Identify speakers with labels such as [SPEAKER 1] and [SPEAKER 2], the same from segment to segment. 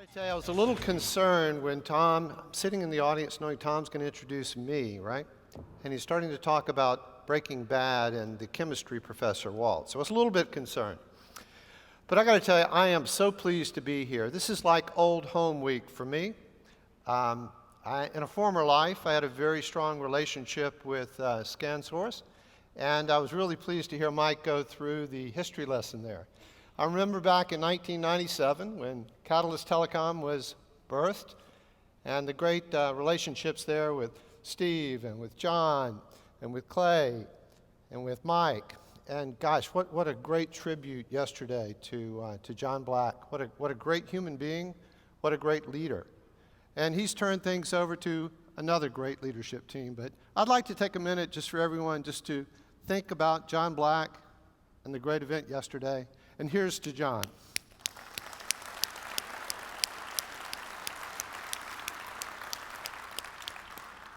[SPEAKER 1] I tell you, I was a little concerned when I'm sitting in the audience knowing Tom's going to introduce me, right? And he's starting to talk about Breaking Bad and the chemistry professor, Walt. So I was a little bit concerned. But I got to tell you, I am so pleased to be here. This is like old home week for me. In a former life, I had a very strong relationship with ScanSource, and I was really pleased to hear Mike go through the history lesson there. I remember back in 1997 when Catalyst Telecom was birthed, and the great relationships there with Steve and with John and with Clay and with Mike. And gosh, what a great tribute yesterday to John Black. What a great human being, what a great leader. And he's turned things over to another great leadership team. But I'd like to take a minute just for everyone just to think about John Black and the great event yesterday. And here's to John.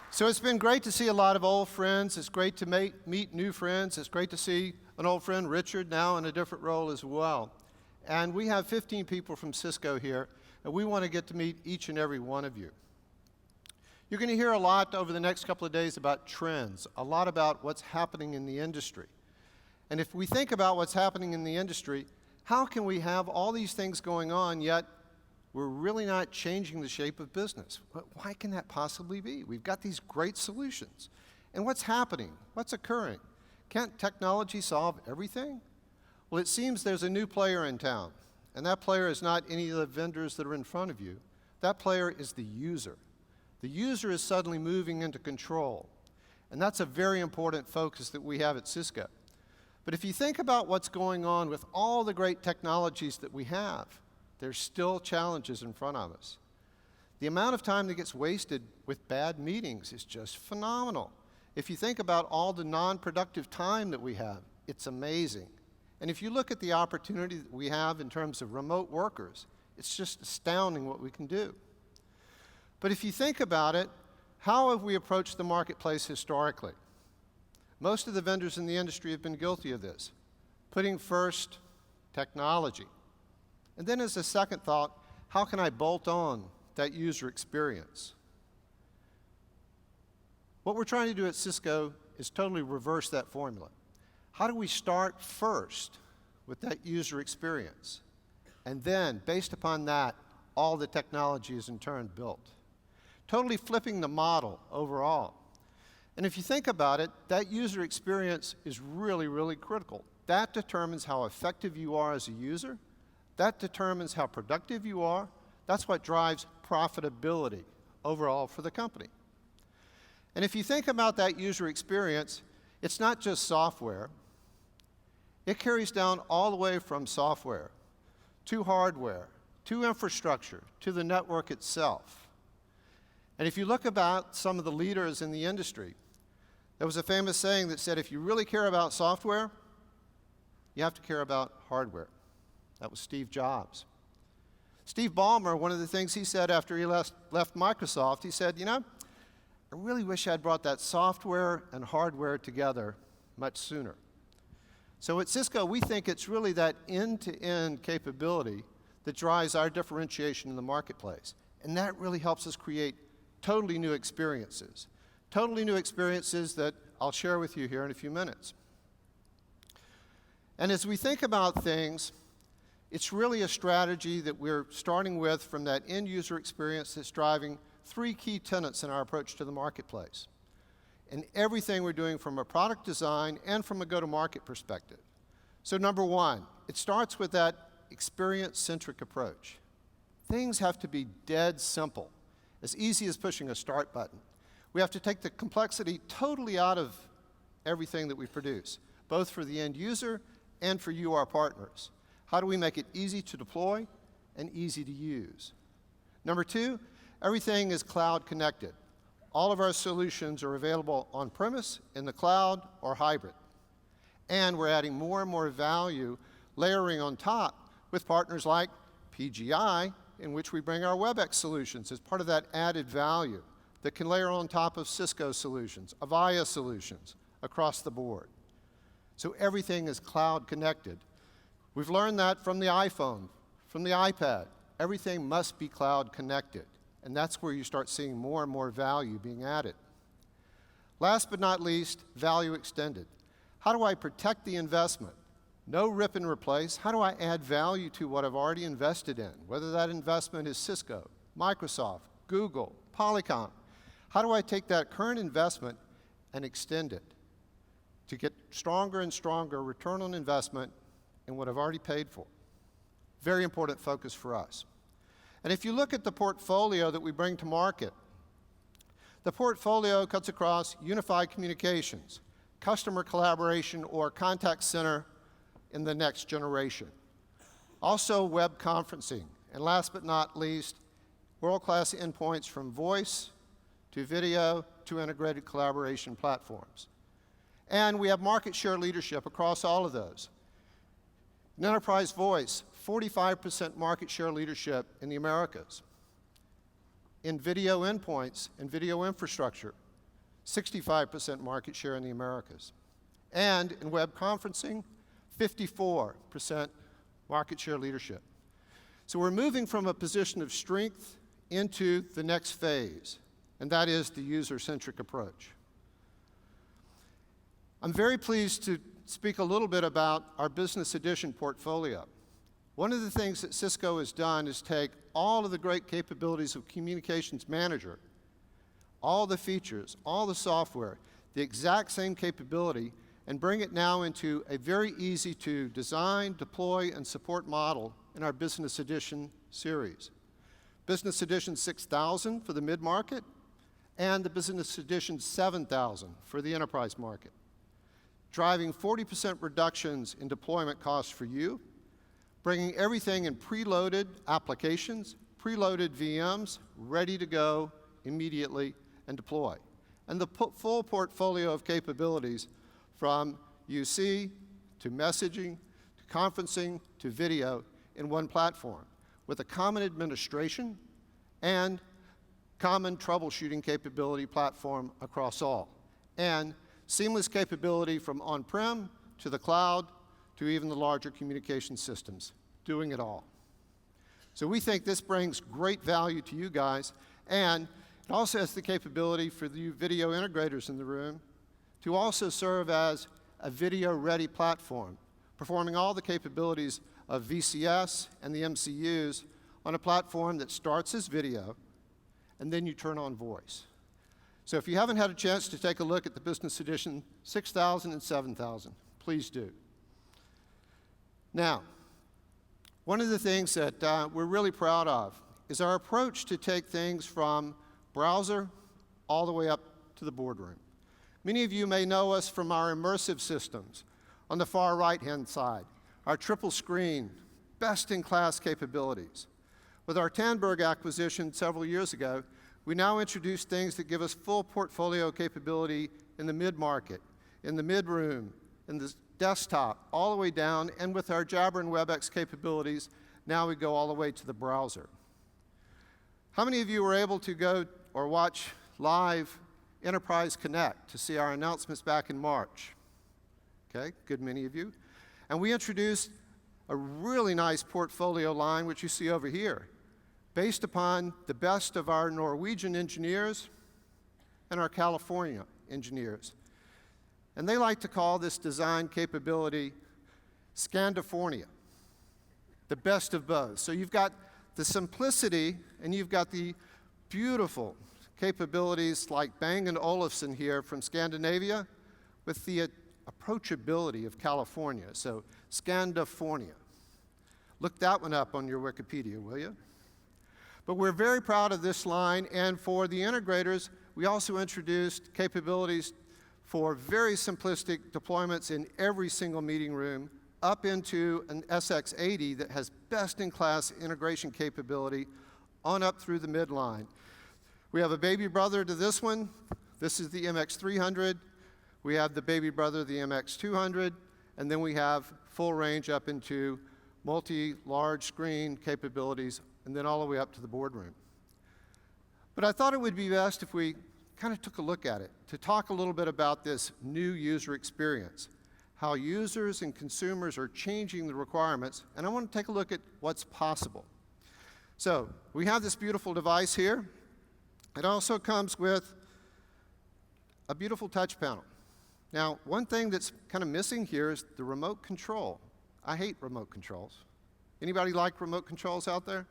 [SPEAKER 1] So it's been great to see a lot of old friends. It's great to meet new friends. It's great to see an old friend, Richard, now in a different role as well. And we have 15 people from Cisco here, and we want to get to meet each and every one of you. You're going to hear a lot over the next couple of days about trends, a lot about what's happening in the industry. And if we think about what's happening in the industry, how can we have all these things going on, yet we're really not changing the shape of business? Why can that possibly be? We've got these great solutions. And what's happening? What's occurring? Can't technology solve everything? Well, it seems there's a new player in town, and that player is not any of the vendors that are in front of you. That player is the user. The user is suddenly moving into control, and that's a very important focus that we have at Cisco. But if you think about what's going on with all the great technologies that we have, there's still challenges in front of us. The amount of time that gets wasted with bad meetings is just phenomenal. If you think about all the non-productive time that we have, it's amazing. And if you look at the opportunity that we have in terms of remote workers, it's just astounding what we can do. But if you think about it, how have we approached the marketplace historically? Most of the vendors in the industry have been guilty of this, putting first technology. And then as a second thought, how can I bolt on that user experience? What we're trying to do at Cisco is totally reverse that formula. How do we start first with that user experience? And then, based upon that, all the technology is in turn built. Totally flipping the model overall. And if you think about it, that user experience is really, really critical. That determines how effective you are as a user. That determines how productive you are. That's what drives profitability overall for the company. And if you think about that user experience, it's not just software. It carries down all the way from software to hardware, to infrastructure, to the network itself. And if you look about some of the leaders in the industry, there was a famous saying that said, if you really care about software, you have to care about hardware. That was Steve Jobs. Steve Ballmer, one of the things he said after he left Microsoft, he said, I really wish I'd brought that software and hardware together much sooner. So at Cisco, we think it's really that end-to-end capability that drives our differentiation in the marketplace. And that really helps us create totally new experiences. Totally new experiences that I'll share with you here in a few minutes. And as we think about things, it's really a strategy that we're starting with from that end user experience that's driving three key tenets in our approach to the marketplace. And everything we're doing from a product design and from a go-to-market perspective. So number one, it starts with that experience-centric approach. Things have to be dead simple, as easy as pushing a start button. We have to take the complexity totally out of everything that we produce, both for the end user and for you, our partners. How do we make it easy to deploy and easy to use? Number two, everything is cloud connected. All of our solutions are available on-premise, in the cloud, or hybrid. And we're adding more and more value, layering on top with partners like PGI, in which we bring our WebEx solutions as part of that added value that can layer on top of Cisco solutions, Avaya solutions across the board. So everything is cloud connected. We've learned that from the iPhone, from the iPad, Everything must be cloud connected, and that's where you start seeing more and more value being added. Last but not least, value extended. How do I protect the investment? No rip and replace. How do I add value to what I've already invested in? Whether that investment is Cisco, Microsoft, Google, Polycom. How do I take that current investment and extend it to get stronger and stronger return on investment in what I've already paid for? Very important focus for us. And if you look at the portfolio that we bring to market, the portfolio cuts across unified communications, customer collaboration, or contact center in the next generation. Also web conferencing, and last but not least, world-class endpoints from voice to video to integrated collaboration platforms. And we have market share leadership across all of those. In enterprise voice, 45% market share leadership in the Americas. In video endpoints and video infrastructure, 65% market share in the Americas. And in web conferencing, 54% market share leadership. So we're moving from a position of strength into the next phase, and that is the user-centric approach. I'm very pleased to speak a little bit about our Business Edition portfolio. One of the things that Cisco has done is take all of the great capabilities of Communications Manager, all the features, all the software, the exact same capability, and bring it now into a very easy to design, deploy, and support model in our Business Edition series. Business Edition 6000 for the mid-market, and the Business Edition 7000 for the enterprise market, driving 40% reductions in deployment costs for you, bringing everything in preloaded applications, preloaded VMs, ready to go immediately and deploy. And the full portfolio of capabilities from UC to messaging to conferencing to video in one platform with a common administration and common troubleshooting capability platform across all. And seamless capability from on-prem to the cloud to even the larger communication systems, doing it all. So we think this brings great value to you guys, and it also has the capability for you video integrators in the room to also serve as a video-ready platform, performing all the capabilities of VCS and the MCUs on a platform that starts as video, and then you turn on voice. So if you haven't had a chance to take a look at the Business Edition 6000 and 7000, please do. Now, one of the things that we're really proud of is our approach to take things from browser all the way up to the boardroom. Many of you may know us from our immersive systems on the far right-hand side, our triple screen, best-in-class capabilities. With our Tandberg acquisition several years ago, we now introduce things that give us full portfolio capability in the mid-market, in the mid-room, in the desktop, all the way down, and with our Jabber and WebEx capabilities, now we go all the way to the browser. How many of you were able to go or watch live Enterprise Connect to see our announcements back in March? Okay, good many of you. And we introduced a really nice portfolio line, which you see over here, based upon the best of our Norwegian engineers and our California engineers. And they like to call this design capability Scandifornia, the best of both. So you've got the simplicity and you've got the beautiful capabilities like Bang & Olufsen here from Scandinavia with the approachability of California, so Scandifornia. Look that one up on your Wikipedia, will you? But we're very proud of this line, and for the integrators, we also introduced capabilities for very simplistic deployments in every single meeting room, up into an SX80 that has best-in-class integration capability on up through the midline. We have a baby brother to this one. This is the MX300. We have the baby brother, the MX200, and then we have full range up into multi-large screen capabilities, and then all the way up to the boardroom. But I thought it would be best if we kind of took a look at it to talk a little bit about this new user experience, how users and consumers are changing the requirements, and I want to take a look at what's possible. So we have this beautiful device here. It also comes with a beautiful touch panel. Now, one thing that's kind of missing here is the remote control. I hate remote controls. Anybody like remote controls out there?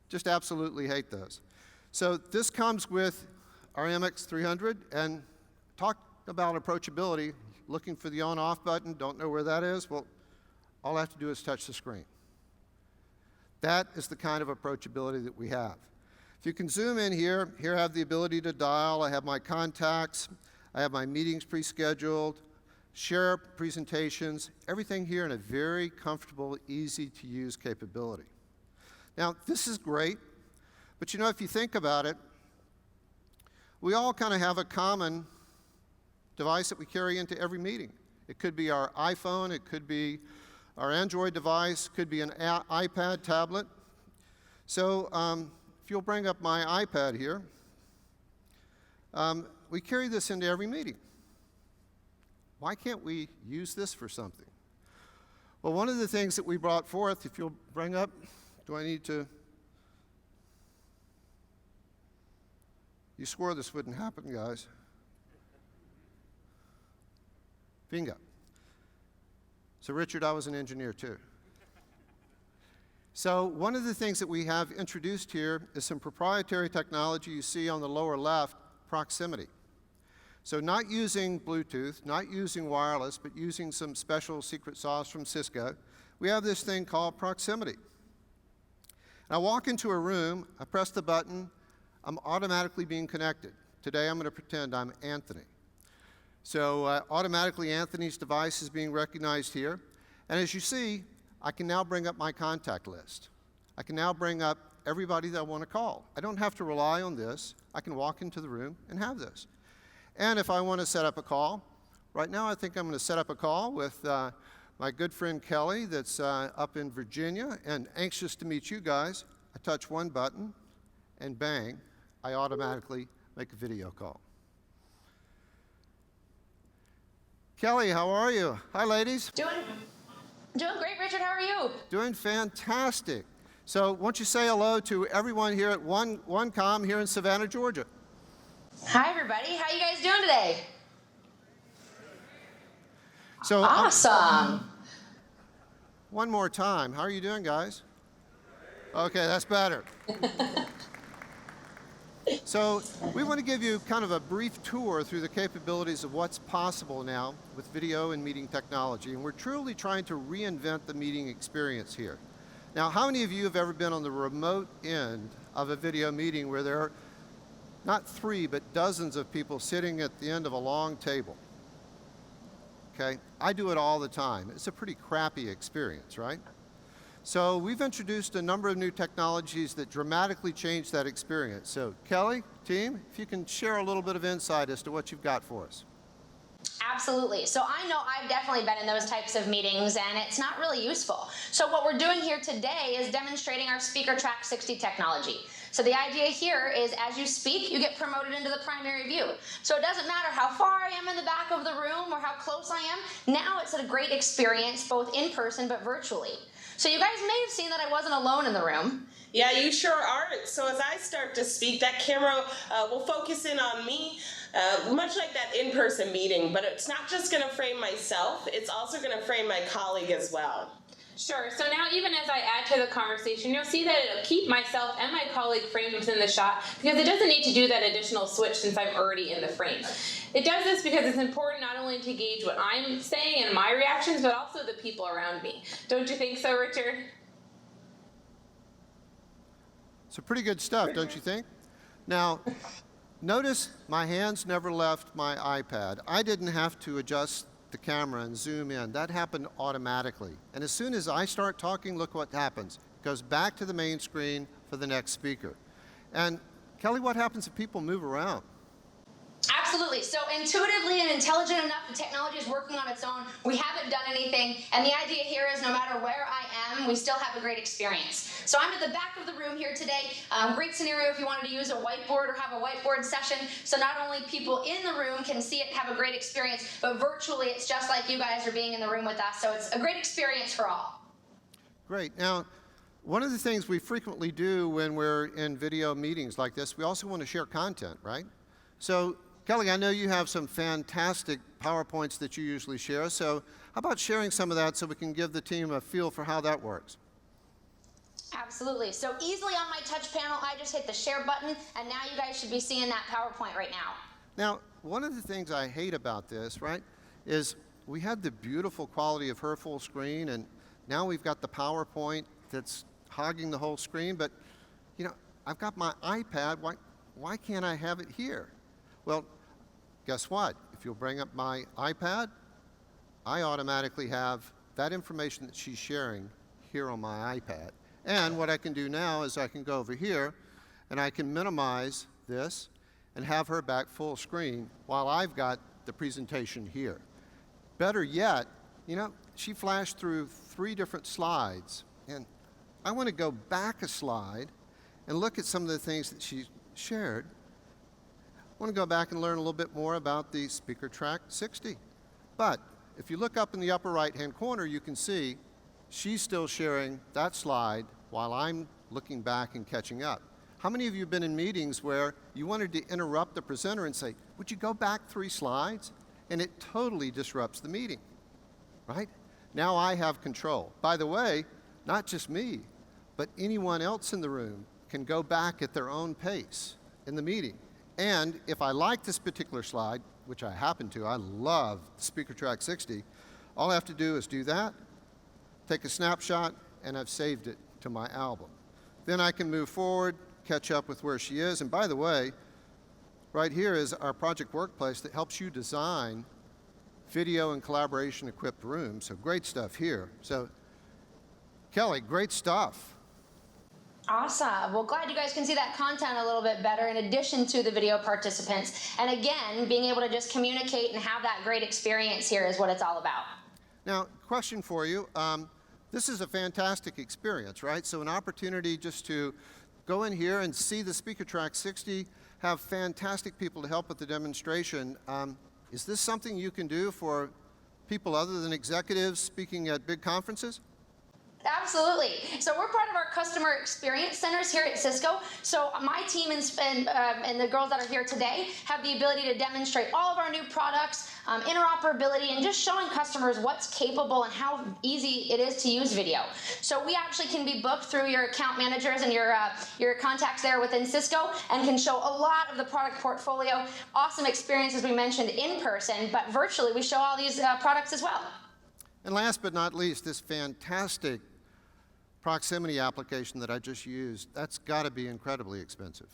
[SPEAKER 1] Just absolutely hate those. So this comes with our MX300, and talk about approachability, looking for the on-off button, don't know where that is, well, all I have to do is touch the screen. That is the kind of approachability that we have. If you can zoom in here, I have the ability to dial, I have my contacts, I have my meetings pre-scheduled, share presentations, everything here in a very comfortable, easy-to-use capability. Now, this is great, but you know, if you think about it, we all kind of have a common device that we carry into every meeting. It could be our iPhone, it could be our Android device, could be an iPad tablet. So if you'll bring up my iPad here, we carry this into every meeting. Why can't we use this for something? Well, one of the things that we brought forth, if you'll bring up, do I need to? You swore this wouldn't happen, guys. Bingo. So Richard, I was an engineer too. So one of the things that we have introduced here is some proprietary technology you see on the lower left, proximity. So not using Bluetooth, not using wireless, but using some special secret sauce from Cisco, we have this thing called proximity. And I walk into a room, I press the button, I'm automatically being connected. Today I'm going to pretend I'm Anthony. So automatically Anthony's device is being recognized here. And as you see, I can now bring up my contact list. I can now bring up everybody that I want to call. I don't have to rely on this. I can walk into the room and have this. And if I want to set up a call, right now I think I'm going to set up a call with my good friend Kelly that's up in Virginia and anxious to meet you guys. I touch one button and bang, I automatically make a video call. Kelly, how are you? Hi, ladies.
[SPEAKER 2] Doing great, Richard. How are you?
[SPEAKER 1] Doing fantastic. So, why don't you say hello to everyone here at OneCom here in Savannah, Georgia?
[SPEAKER 2] Hi, everybody. How you guys doing today?
[SPEAKER 1] So,
[SPEAKER 2] awesome.
[SPEAKER 1] One more time. How are you doing, guys? Okay, that's better. So we want to give you kind of a brief tour through the capabilities of what's possible now with video and meeting technology. And we're truly trying to reinvent the meeting experience here. Now, how many of you have ever been on the remote end of a video meeting where there are not 3, but dozens of people sitting at the end of a long table? Okay, I do it all the time. It's a pretty crappy experience, right? So we've introduced a number of new technologies that dramatically change that experience. So Kelly, team, if you can share a little bit of insight as to what you've got for us.
[SPEAKER 2] Absolutely. So I know I've definitely been in those types of meetings, and it's not really useful. So what we're doing here today is demonstrating our Speaker Track 60 technology. So the idea here is as you speak, you get promoted into the primary view. So it doesn't matter how far I am in the back of the room or how close I am. Now it's a great experience, both in person but virtually. So you guys may have seen that I wasn't alone in the room.
[SPEAKER 3] Yeah, you sure aren't. So as I start to speak, that camera will focus in on me, much like that in-person meeting. But it's not just going to frame myself, it's also going to frame my colleague as well.
[SPEAKER 4] Sure. So now even as I add to the conversation, you'll see that it'll keep myself and my colleague framed within the shot because it doesn't need to do that additional switch since I'm already in the frame. It does this because it's important not only to gauge what I'm saying and my reactions, but also the people around me. Don't you think so, Richard?
[SPEAKER 1] So pretty good stuff, don't you think? Now, notice my hands never left my iPad. I didn't have to adjust the camera and zoom in. That happened automatically. And as soon as I start talking, look what happens. It goes back to the main screen for the next speaker. And Kelly, what happens if people move around?
[SPEAKER 2] Absolutely. So intuitively and intelligent enough, the technology is working on its own. We haven't done anything. And the idea here is no matter where I am, we still have a great experience. So I'm at the back of the room here today. Great scenario if you wanted to use a whiteboard or have a whiteboard session. So not only people in the room can see it and have a great experience, but virtually it's just like you guys are being in the room with us. So it's a great experience for all.
[SPEAKER 1] Great. Now, One of the things we frequently do when we're in video meetings like this, we also want to share content, right? So, Kelly, I know you have some fantastic PowerPoints that you usually share, so how about sharing some of that so we can give the team a feel for how that works?
[SPEAKER 2] Absolutely. So easily on my touch panel, I just hit the share button, and now you guys should be seeing that PowerPoint right now.
[SPEAKER 1] Now, one of the things I hate about this, right, is we had the beautiful quality of her full screen, and now we've got the PowerPoint that's hogging the whole screen, but, you know, I've got my iPad. Why can't I have it here? Well, guess what? If you'll bring up my iPad, I automatically have that information that she's sharing here on my iPad. And what I can do now is I can go over here and I can minimize this and have her back full screen while I've got the presentation here. Better yet, you know, she flashed through 3 different slides, and I want to go back a slide and look at some of the things that she shared. I want to go back and learn a little bit more about the SpeakerTrack 60. But if you look up in the upper right-hand corner, you can see she's still sharing that slide while I'm looking back and catching up. How many of you have been in meetings where you wanted to interrupt the presenter and say, would you go back 3 slides? And it totally disrupts the meeting, right? Now I have control. By the way, not just me, but anyone else in the room can go back at their own pace in the meeting. And if I like this particular slide, which I happen to, I love the SpeakerTrack 60, all I have to do is do that, take a snapshot, and I've saved it to my album. Then I can move forward, catch up with where she is. And by the way, right here is our project workplace that helps you design video and collaboration equipped rooms. So great stuff here. So Kelly, great stuff.
[SPEAKER 2] Awesome. Well, glad you guys can see that content a little bit better in addition to the video participants. And again, being able to just communicate and have that great experience here is what it's all about.
[SPEAKER 1] Now, question for you. This is a fantastic experience, right? So an opportunity just to go in here and see the SpeakerTrack 60, have fantastic people to help with the demonstration. Is this something you can do for people other than executives speaking at big conferences?
[SPEAKER 2] Absolutely. So we're part of our customer experience centers here at Cisco. So my team and the girls that are here today have the ability to demonstrate all of our new products, interoperability, and just showing customers what's capable and how easy it is to use video. So we actually can be booked through your account managers and your contacts there within Cisco, and can show a lot of the product portfolio. Awesome experience, as we mentioned, in person, but virtually we show all these products as well.
[SPEAKER 1] And last but not least, this fantastic proximity application that I just used, that's got to be incredibly expensive.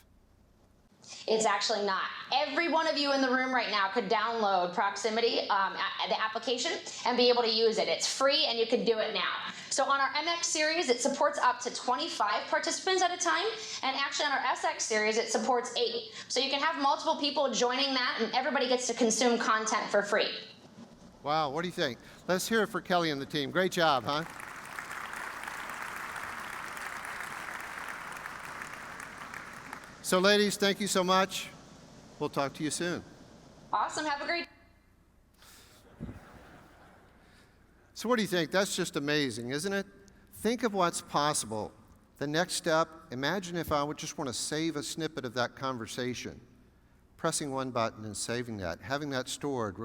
[SPEAKER 2] It's actually not. Every one of you in the room right now could download Proximity, the application, and be able to use it. It's free, and you can do it now. So on our MX series, it supports up to 25 participants at a time, and actually on our SX series, it supports 8. So you can have multiple people joining that, and everybody gets to consume content for free.
[SPEAKER 1] Wow, what do you think? Let's hear it for Kelly and the team. Great job, huh? So ladies, thank you so much. We'll talk to you soon.
[SPEAKER 2] Awesome. Have a great
[SPEAKER 1] So what do you think? That's just amazing, isn't it? Think of what's possible. The next step, imagine if I would just want to save a snippet of that conversation. Pressing one button and saving that, having that stored,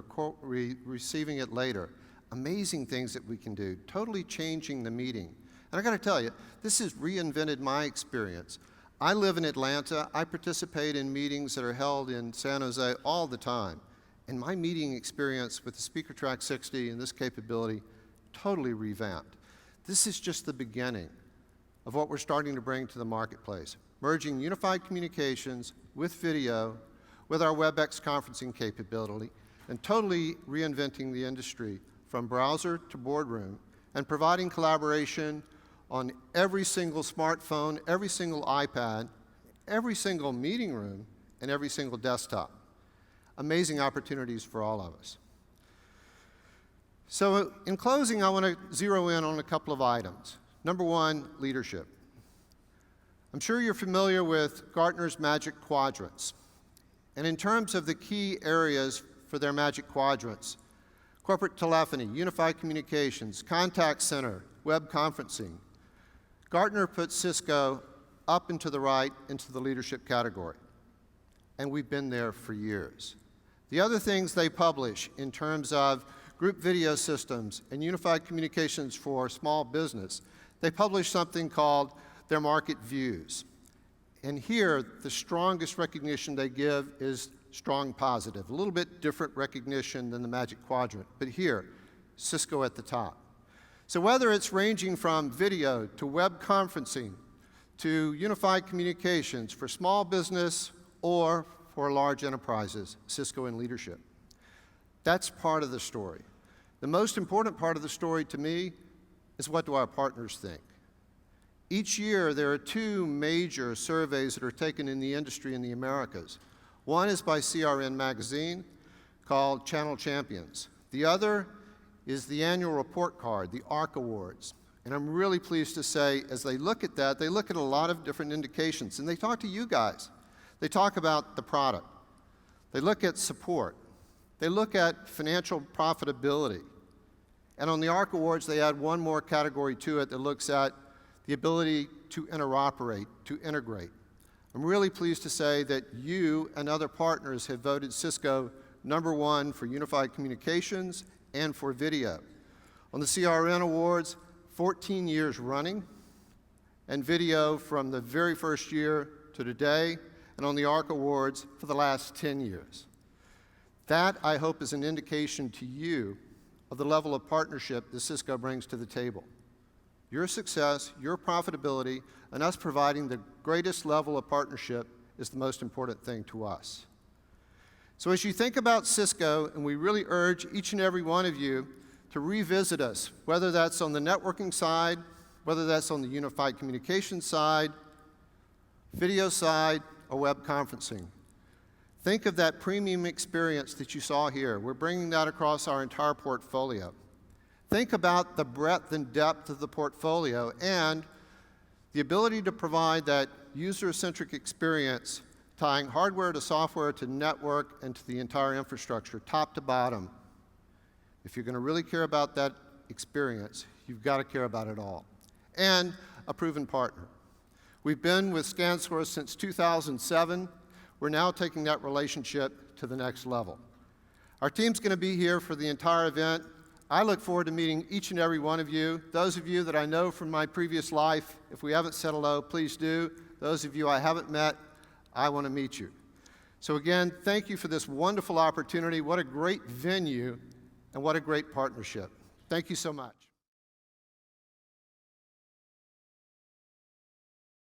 [SPEAKER 1] receiving it later. Amazing things that we can do, totally changing the meeting. And I got to tell you, this has reinvented my experience. I live in Atlanta. I participate in meetings that are held in San Jose all the time. And my meeting experience with the SpeakerTrack 60 and this capability totally revamped. This is just the beginning of what we're starting to bring to the marketplace, merging unified communications with video, with our WebEx conferencing capability, and totally reinventing the industry from browser to boardroom, and providing collaboration on every single smartphone, every single iPad, every single meeting room, and every single desktop. Amazing opportunities for all of us. So in closing, I want to zero in on a couple of items. Number one, leadership. I'm sure you're familiar with Gartner's Magic Quadrants. And in terms of the key areas for their Magic Quadrants, corporate telephony, unified communications, contact center, web conferencing, Gartner puts Cisco up and to the right into the leadership category, and we've been there for years. The other things they publish in terms of group video systems and unified communications for small business, they publish something called their market views. And here, the strongest recognition they give is strong positive, a little bit different recognition than the Magic Quadrant, but here, Cisco at the top. So whether it's ranging from video to web conferencing to unified communications for small business or for large enterprises, Cisco in leadership. That's part of the story. The most important part of the story to me is, what do our partners think? Each year, there are two major surveys that are taken in the industry in the Americas. One is by CRN Magazine called Channel Champions. The other is the annual report card, the ARC Awards. And I'm really pleased to say, as they look at that, they look at a lot of different indications, and they talk to you guys. They talk about the product. They look at support. They look at financial profitability. And on the ARC Awards, they add one more category to it that looks at the ability to interoperate, to integrate. I'm really pleased to say that you and other partners have voted Cisco #1 for unified communications and for video. On the CRN Awards, 14 years running, and video from the very first year to today, and on the ARC Awards for the last 10 years. That, I hope, is an indication to you of the level of partnership that Cisco brings to the table. Your success, your profitability, and us providing the greatest level of partnership is the most important thing to us. So as you think about Cisco, and we really urge each and every one of you to revisit us, whether that's on the networking side, whether that's on the unified communication side, video side, or web conferencing. Think of that premium experience that you saw here. We're bringing that across our entire portfolio. Think about the breadth and depth of the portfolio and the ability to provide that user-centric experience, tying hardware to software to network and to the entire infrastructure, top to bottom. If you're going to really care about that experience, you've got to care about it all. And a proven partner. We've been with ScanSource since 2007. We're now taking that relationship to the next level. Our team's going to be here for the entire event. I look forward to meeting each and every one of you. Those of you that I know from my previous life, if we haven't said hello, please do. Those of you I haven't met, I want to meet you. So again, thank you for this wonderful opportunity. What a great venue, and what a great partnership. Thank you so much.